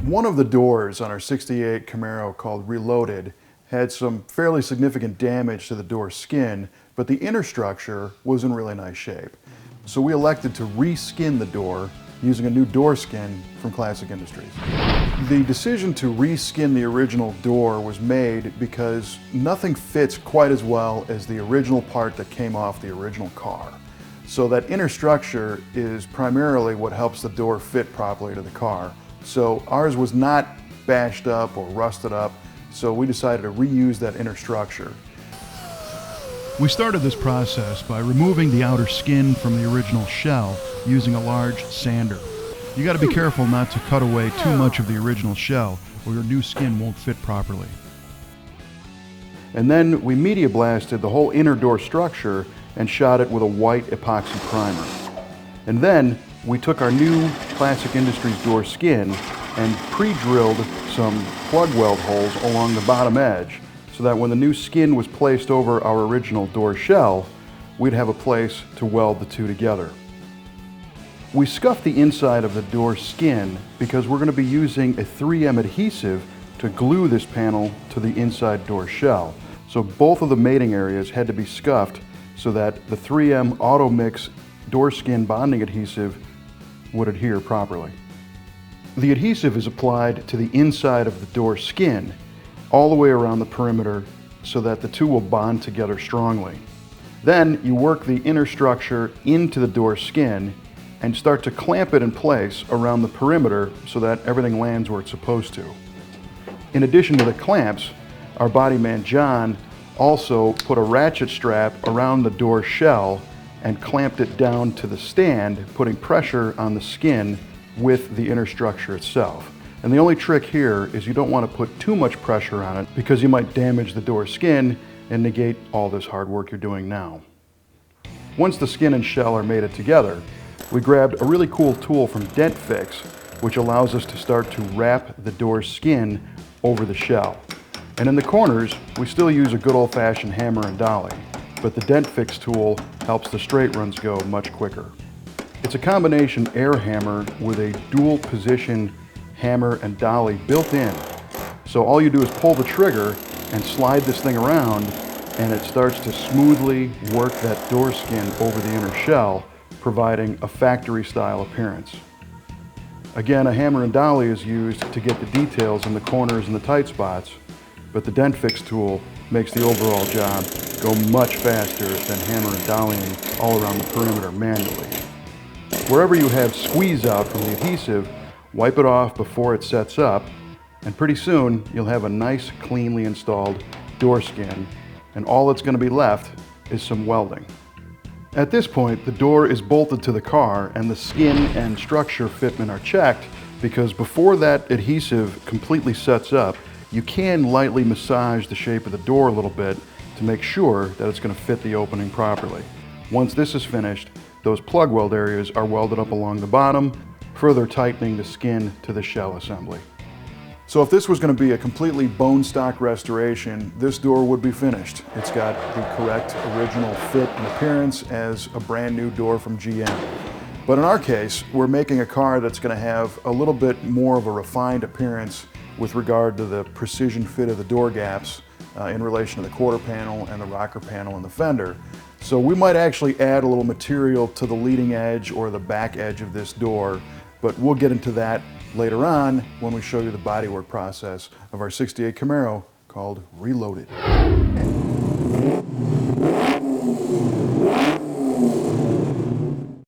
One of the doors on our 68 Camaro, called Reloaded, had some fairly significant damage to the door skin, but the inner structure was in really nice shape. So we elected to reskin the door using a new door skin from Classic Industries. The decision to reskin the original door was made because nothing fits quite as well as the original part that came off the original car. So that inner structure is primarily what helps the door fit properly to the car. So ours was not bashed up or rusted up, so we decided to reuse that inner structure. We started this process by removing the outer skin from the original shell using a large sander. You got to be careful not to cut away too much of the original shell or your new skin won't fit properly. And then we media blasted the whole inner door structure and shot it with a white epoxy primer. And then we took our new Classic Industries door skin and pre-drilled some plug weld holes along the bottom edge so that when the new skin was placed over our original door shell, we'd have a place to weld the two together. We scuffed the inside of the door skin because we're going to be using a 3M adhesive to glue this panel to the inside door shell. So both of the mating areas had to be scuffed so that the 3M Auto Mix door skin bonding adhesive would adhere properly. The adhesive is applied to the inside of the door skin all the way around the perimeter so that the two will bond together strongly. Then you work the inner structure into the door skin and start to clamp it in place around the perimeter so that everything lands where it's supposed to. In addition to the clamps, our body man John also put a ratchet strap around the door shell and clamped it down to the stand, putting pressure on the skin with the inner structure itself. And the only trick here is you don't want to put too much pressure on it because you might damage the door skin and negate all this hard work you're doing now. Once the skin and shell are mated together, we grabbed a really cool tool from Dent Fix, which allows us to start to wrap the door skin over the shell. And in the corners, we still use a good old-fashioned hammer and dolly, but the Dent Fix tool helps the straight runs go much quicker. It's a combination air hammer with a dual position hammer and dolly built in. So all you do is pull the trigger and slide this thing around and it starts to smoothly work that door skin over the inner shell, providing a factory style appearance. Again, a hammer and dolly is used to get the details in the corners and the tight spots, but the Dent Fix tool makes the overall job go much faster than hammer and dollying all around the perimeter manually. Wherever you have squeeze out from the adhesive, wipe it off before it sets up, and pretty soon you'll have a nice, cleanly installed door skin, and all that's going to be left is some welding. At this point, the door is bolted to the car and the skin and structure fitment are checked because before that adhesive completely sets up, you can lightly massage the shape of the door a little bit to make sure that it's going to fit the opening properly. Once this is finished, those plug weld areas are welded up along the bottom, further tightening the skin to the shell assembly. So if this was going to be a completely bone stock restoration, this door would be finished. It's got the correct original fit and appearance as a brand new door from GM. But in our case, we're making a car that's going to have a little bit more of a refined appearance with regard to the precision fit of the door gaps in relation to the quarter panel and the rocker panel and the fender. So we might actually add a little material to the leading edge or the back edge of this door, but we'll get into that later on when we show you the bodywork process of our 68 Camaro called Reloaded.